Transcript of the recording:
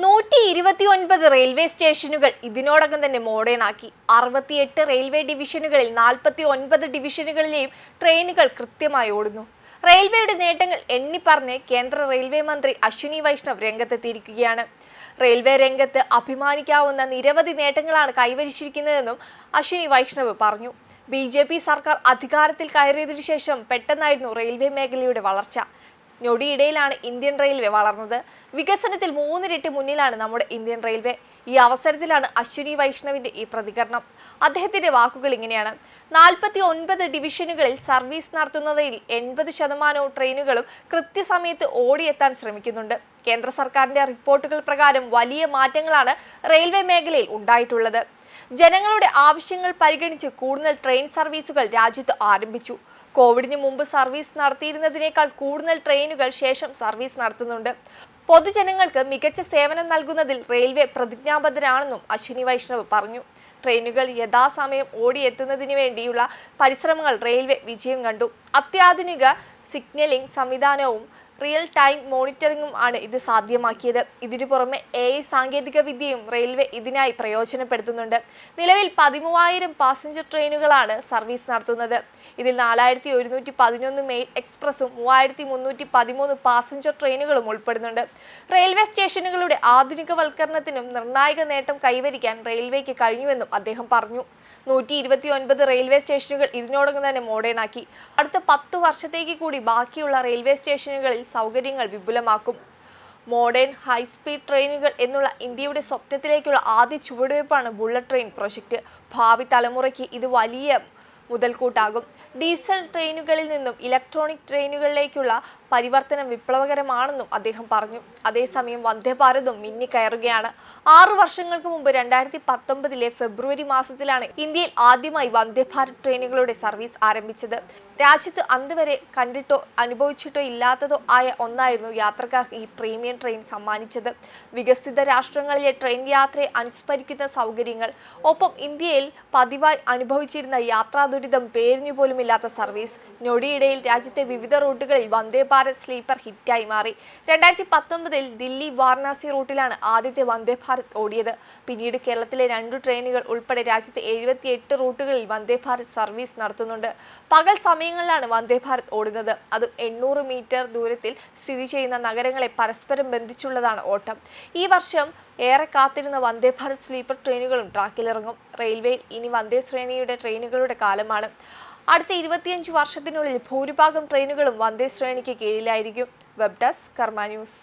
129 railway സ്റ്റേഷനുകൾ ഇതിനോടകം തന്നെ മോഡേൺ ആക്കി. 68 റെയിൽവേ ഡിവിഷനുകളിൽ 49 ഡിവിഷനുകളിലെയും ട്രെയിനുകൾ കൃത്യമായി ഓടുന്നു. റെയിൽവേയുടെ നേട്ടങ്ങൾ എണ്ണിപ്പറഞ്ഞ് കേന്ദ്ര റെയിൽവേ മന്ത്രി അശ്വിനി വൈഷ്ണവ് രംഗത്തെത്തിയിരിക്കുകയാണ്. റെയിൽവേ രംഗത്ത് അഭിമാനിക്കാവുന്ന നിരവധി നേട്ടങ്ങളാണ് കൈവരിച്ചിരിക്കുന്നതെന്നും അശ്വിനി വൈഷ്ണവ് പറഞ്ഞു. BJP സർക്കാർ അധികാരത്തിൽ കയറിയതിനു ശേഷം പെട്ടെന്നായിരുന്നു റെയിൽവേ മേഖലയുടെ വളർച്ച. ഞൊടിയിടയിലാണ് ഇന്ത്യൻ റെയിൽവേ വളർന്നത്. വികസനത്തിൽ 3 ഇരട്ടി മുന്നിലാണ് നമ്മുടെ ഇന്ത്യൻ റെയിൽവേ. ഈ അവസരത്തിലാണ് അശ്വിനി വൈഷ്ണവിന്റെ ഈ പ്രതികരണം. അദ്ദേഹത്തിന്റെ വാക്കുകൾ ഇങ്ങനെയാണ്: 49 ഡിവിഷനുകളിൽ സർവീസ് നടത്തുന്നവയിൽ 80% ട്രെയിനുകളും കൃത്യസമയത്ത് ഓടിയെത്താൻ ശ്രമിക്കുന്നുണ്ട്. കേന്ദ്ര സർക്കാരിന്റെ റിപ്പോർട്ടുകൾ പ്രകാരം വലിയ മാറ്റങ്ങളാണ് റെയിൽവേ മേഖലയിൽ ഉണ്ടായിട്ടുള്ളത്. ജനങ്ങളുടെ ആവശ്യങ്ങൾ പരിഗണിച്ച് കൂടുതൽ ട്രെയിൻ സർവീസുകൾ രാജ്യത്ത് ആരംഭിച്ചു. കോവിഡിന് മുമ്പ് സർവീസ് നടത്തിയിരുന്നതിനേക്കാൾ കൂടുതൽ ട്രെയിനുകൾ ശേഷം സർവീസ് നടത്തുന്നുണ്ട്. പൊതുജനങ്ങൾക്ക് മികച്ച സേവനം നൽകുന്നതിൽ റെയിൽവേ പ്രതിജ്ഞാബദ്ധരാണെന്നും അശ്വിനി വൈഷ്ണവ് പറഞ്ഞു. ട്രെയിനുകൾ യഥാസമയം ഓടിയെത്തുന്നതിന് വേണ്ടിയുള്ള പരിശ്രമങ്ങൾ റെയിൽവേ വിജയം കണ്ടു. അത്യാധുനിക സിഗ്നലിംഗ് സംവിധാനവും റിയൽ ടൈം മോണിറ്ററിംഗും ആണ് ഇത് സാധ്യമാക്കിയത്. ഇതിനു പുറമെ AI സാങ്കേതിക വിദ്യയും റെയിൽവേ ഇതിനായി പ്രയോജനപ്പെടുത്തുന്നുണ്ട്. നിലവിൽ 13,000 പാസഞ്ചർ ട്രെയിനുകളാണ് സർവീസ് നടത്തുന്നത്. ഇതിൽ 4,111 മെയിൽ എക്സ്പ്രസും 3,313 പാസഞ്ചർ ട്രെയിനുകളും ഉൾപ്പെടുന്നുണ്ട്. റെയിൽവേ സ്റ്റേഷനുകളുടെ ആധുനികവൽക്കരണത്തിനും നിർണായക നേട്ടം കൈവരിക്കാൻ റെയിൽവേക്ക് കഴിഞ്ഞുവെന്നും അദ്ദേഹം പറഞ്ഞു. 129 റെയിൽവേ സ്റ്റേഷനുകൾ ഇതിനോടകം തന്നെ മോഡേൺ ആക്കി. അടുത്ത 10 വർഷത്തേക്ക് കൂടി ബാക്കിയുള്ള റെയിൽവേ സ്റ്റേഷനുകളിൽ സൗകര്യങ്ങൾ വിപുലമാക്കും. മോഡേൺ ഹൈസ്പീഡ് ട്രെയിനുകൾ എന്നുള്ള ഇന്ത്യയുടെ സ്വപ്നത്തിലേക്കുള്ള ആദ്യ ചുവടുവയ്പ്പാണ് ബുള്ളറ്റ് ട്രെയിൻ പ്രൊജക്ട്. ഭാവി തലമുറയ്ക്ക് ഇത് വലിയ മുതൽക്കൂട്ടാകും. ഡീസൽ ട്രെയിനുകളിൽ നിന്നും ഇലക്ട്രോണിക് ട്രെയിനുകളിലേക്കുള്ള പരിവർത്തനം വിപ്ലവകരമാണെന്നും അദ്ദേഹം പറഞ്ഞു. അതേസമയം വന്ദേ ഭാരതും മിന്നിക്കയറുകയാണ്. 6 വർഷങ്ങൾക്ക് മുമ്പ് 2019 ഫെബ്രുവരി മാസത്തിലാണ് ഇന്ത്യയിൽ ആദ്യമായി വന്ദേ ഭാരത് ട്രെയിനുകളുടെ സർവീസ് ആരംഭിച്ചത്. രാജ്യത്ത് അന്നുവരെ കണ്ടിട്ടോ അനുഭവിച്ചിട്ടോ ഇല്ലാത്തതോ ആയ ഒന്നായിരുന്നു യാത്രക്കാർക്ക് ഈ പ്രീമിയം ട്രെയിൻ സമ്മാനിച്ചത്. വികസിത രാഷ്ട്രങ്ങളിലെ ട്രെയിൻ യാത്രയെ അനുസ്മരിക്കുന്ന സൗകര്യങ്ങൾ, ഒപ്പം ഇന്ത്യയിൽ പതിവായി അനുഭവിച്ചിരുന്ന യാത്രാ ദുരിതം പേരിനു പോലുമില്ലാത്ത സർവീസ്. ഞൊടിയിടയിൽ രാജ്യത്തെ വിവിധ റൂട്ടുകളിൽ വന്ദേ ഭാരത് സ്ലീപ്പർ ഹിറ്റായി മാറി. 2019 ദില്ലി വാരണാസി റൂട്ടിലാണ് ആദ്യത്തെ വന്ദേ ഭാരത് ഓടിയത്. പിന്നീട് കേരളത്തിലെ 2 ട്രെയിനുകൾ ഉൾപ്പെടെ രാജ്യത്തെ 78 റൂട്ടുകളിൽ വന്ദേ ഭാരത് സർവീസ് നടത്തുന്നുണ്ട്. പകൽ സമയങ്ങളിലാണ് വന്ദേ ഭാരത് ഓടുന്നത്. അതും 800 മീറ്റർ ദൂരത്തിൽ സ്ഥിതി ചെയ്യുന്ന നഗരങ്ങളെ പരസ്പരം ബന്ധിച്ചുള്ളതാണ് ഓട്ടം. ഈ വർഷം ഏറെ കാത്തിരുന്ന വന്ദേ ഭാരത് സ്ലീപ്പർ ട്രെയിനുകളും ട്രാക്കിലിറങ്ങും. റെയിൽവേയിൽ ഇനി വന്ദേ ശ്രേണിയുടെ ട്രെയിനുകളുടെ കാലമാണ്. അടുത്ത 25 വർഷത്തിനുള്ളിൽ ഭൂരിഭാഗം ട്രെയിനുകളും വന്ദേ ശ്രേണിക്ക് കീഴിലായിരിക്കും. വെബ് ഡെസ്ക് കർമ്മ ന്യൂസ്.